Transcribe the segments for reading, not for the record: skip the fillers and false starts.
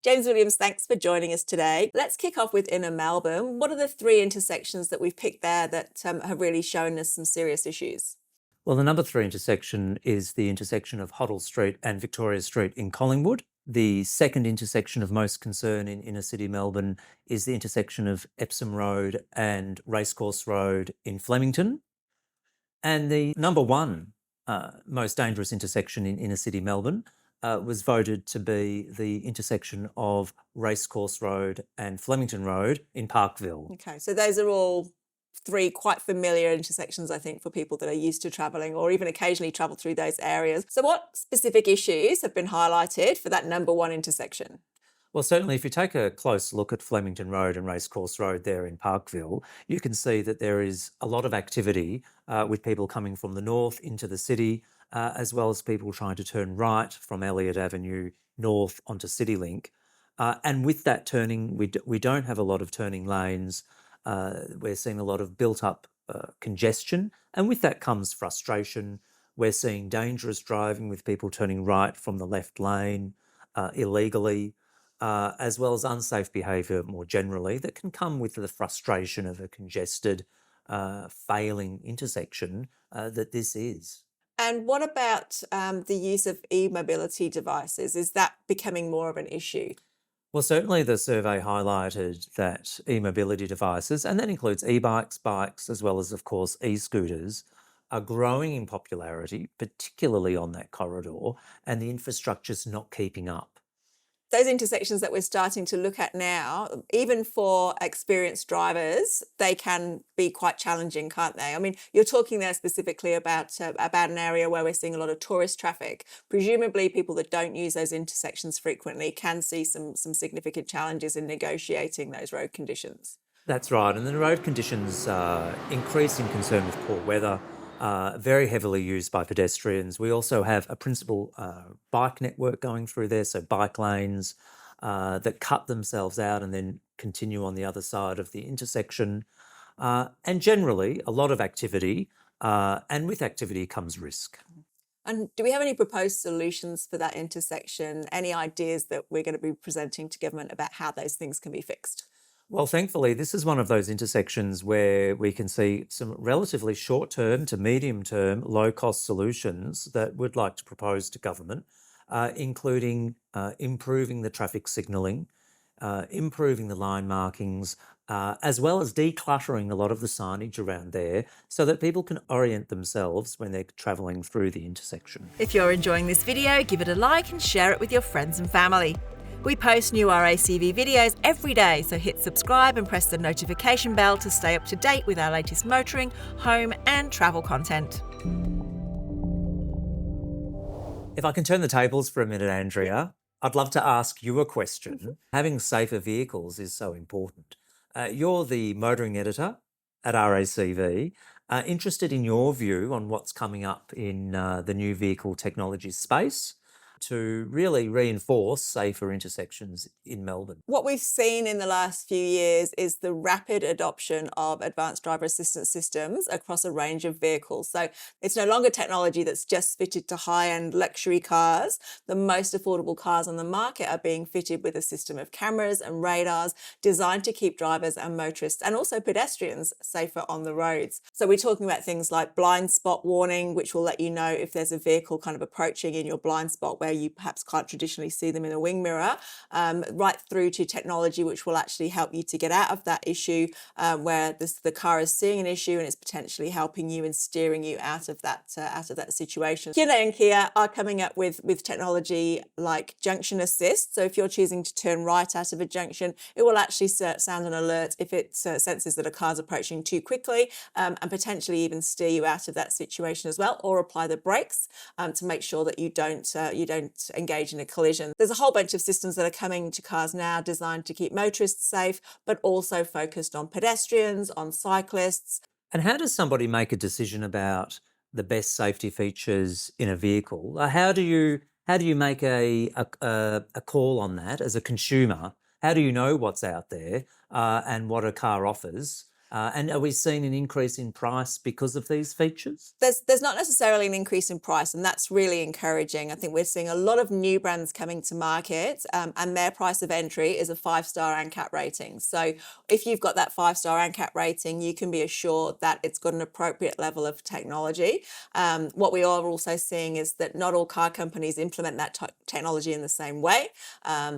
James Williams, thanks for joining us today. Let's kick off with inner Melbourne. What are the three intersections that we've picked there that have really shown us some serious issues? Well, the number 3 intersection is the intersection of Hoddle Street and Victoria Street in Collingwood. The second intersection of most concern in inner city Melbourne is the intersection of Epsom Road and Racecourse Road in Flemington. And the number 1 most dangerous intersection in inner city Melbourne was voted to be the intersection of Racecourse Road and Flemington Road in Parkville. Okay, so those are all three quite familiar intersections, I think, for people that are used to travelling or even occasionally travel through those areas. So what specific issues have been highlighted for that number 1 intersection? Well, certainly if you take a close look at Flemington Road and Racecourse Road there in Parkville, you can see that there is a lot of activity with people coming from the north into the city, as well as people trying to turn right from Elliott Avenue north onto CityLink. And with that turning, we don't have a lot of turning lanes. We're seeing a lot of built-up congestion, and with that comes frustration. We're seeing dangerous driving with people turning right from the left lane illegally, as well as unsafe behaviour more generally that can come with the frustration of a congested, failing intersection that this is. And what about the use of e-mobility devices? Is that becoming more of an issue? Well, certainly the survey highlighted that e-mobility devices, and that includes e-bikes, bikes, as well as, of course, e-scooters, are growing in popularity, particularly on that corridor, and the infrastructure's not keeping up. Those intersections that we're starting to look at now, even for experienced drivers, they can be quite challenging, can't they? I mean, you're talking there specifically about an area where we're seeing a lot of tourist traffic. Presumably people that don't use those intersections frequently can see some significant challenges in negotiating those road conditions. That's right, and the road conditions increase in concern with poor weather, very heavily used by pedestrians. We also have a principal bike network going through there, so bike lanes that cut themselves out and then continue on the other side of the intersection. And generally, a lot of activity, and with activity comes risk. And do we have any proposed solutions for that intersection? Any ideas that we're going to be presenting to government about how those things can be fixed? Well, thankfully, this is one of those intersections where we can see some relatively short-term to medium-term low-cost solutions that we'd like to propose to government, including improving the traffic signalling, improving the line markings, as well as decluttering a lot of the signage around there so that people can orient themselves when they're travelling through the intersection. If you're enjoying this video, give it a like and share it with your friends and family. We post new RACV videos every day, so hit subscribe and press the notification bell to stay up to date with our latest motoring, home and travel content. If I can turn the tables for a minute, Andrea, I'd love to ask you a question. Having safer vehicles is so important. You're the motoring editor at RACV. Interested in your view on what's coming up in the new vehicle technology space to really reinforce safer intersections in Melbourne. What we've seen in the last few years is the rapid adoption of advanced driver assistance systems across a range of vehicles. So it's no longer technology that's just fitted to high-end luxury cars. The most affordable cars on the market are being fitted with a system of cameras and radars designed to keep drivers and motorists and also pedestrians safer on the roads. So we're talking about things like blind spot warning, which will let you know if there's a vehicle kind of approaching in your blind spot where you perhaps can't traditionally see them in a wing mirror, right through to technology which will actually help you to get out of that issue where the car is seeing an issue and it's potentially helping you and steering you out of that situation. Hyundai and Kia are coming up with technology like junction assist. So if you're choosing to turn right out of a junction, it will actually sound an alert if it senses that a car's approaching too quickly and potentially even steer you out of that situation as well, or apply the brakes to make sure that you don't engage in a collision. There's a whole bunch of systems that are coming to cars now designed to keep motorists safe, but also focused on pedestrians, on cyclists. And how does somebody make a decision about the best safety features in a vehicle? How do you make a call on that as a consumer? How do you know what's out there and what a car offers? And are we seeing an increase in price because of these features? There's not necessarily an increase in price, and that's really encouraging. I think we're seeing a lot of new brands coming to market, and their price of entry is a 5-star ANCAP rating. So if you've got that 5-star ANCAP rating, you can be assured that it's got an appropriate level of technology. What we are also seeing is that not all car companies implement that technology in the same way.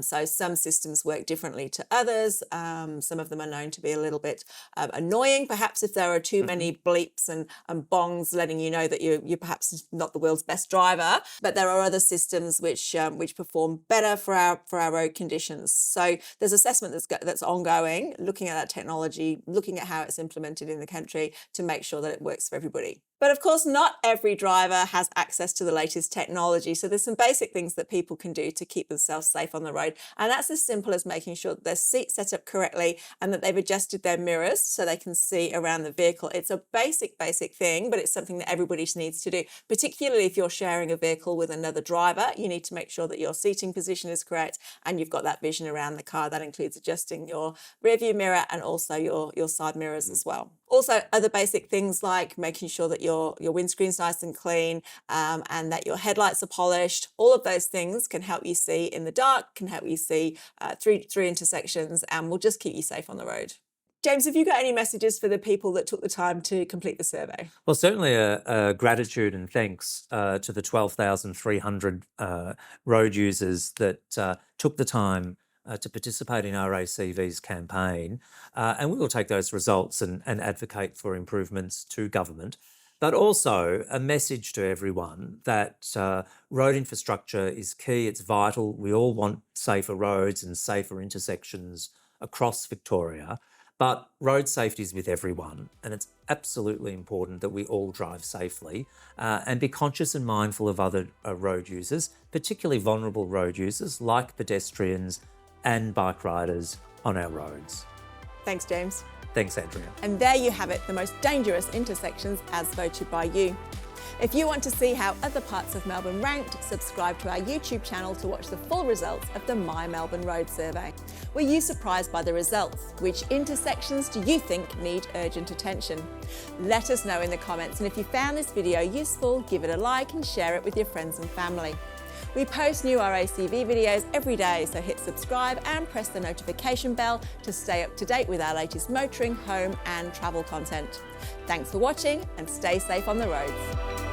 So some systems work differently to others. Some of them are known to be a little bit annoying, perhaps if there are too many bleeps and bongs letting you know that you're perhaps not the world's best driver. But there are other systems which perform better for our road conditions. So there's assessment that's ongoing, looking at that technology, looking at how it's implemented in the country to make sure that it works for everybody. But of course, not every driver has access to the latest technology. So there's some basic things that people can do to keep themselves safe on the road. And that's as simple as making sure that their seat's set up correctly and that they've adjusted their mirrors so they can see around the vehicle. It's a basic thing, but it's something that everybody needs to do, particularly if you're sharing a vehicle with another driver. You need to make sure that your seating position is correct and you've got that vision around the car. That includes adjusting your rearview mirror and also your side mirrors as well. Also, other basic things like making sure that your windscreen's nice and clean, and that your headlights are polished. All of those things can help you see in the dark, can help you see through intersections, and will just keep you safe on the road. James, have you got any messages for the people that took the time to complete the survey? Well, certainly a gratitude and thanks to the 12,300 road users that took the time to participate in RACV's campaign, and we will take those results and advocate for improvements to government. But also a message to everyone that road infrastructure is key, it's vital. We all want safer roads and safer intersections across Victoria, but road safety is with everyone, and it's absolutely important that we all drive safely and be conscious and mindful of other road users, particularly vulnerable road users like pedestrians and bike riders on our roads. Thanks, James. Thanks, Andrea. And there you have it, the most dangerous intersections as voted by you. If you want to see how other parts of Melbourne ranked, subscribe to our YouTube channel to watch the full results of the My Melbourne Road survey. Were you surprised by the results? Which intersections do you think need urgent attention? Let us know in the comments, and if you found this video useful, give it a like and share it with your friends and family. We post new RACV videos every day, so hit subscribe and press the notification bell to stay up to date with our latest motoring, home and travel content. Thanks for watching and stay safe on the roads.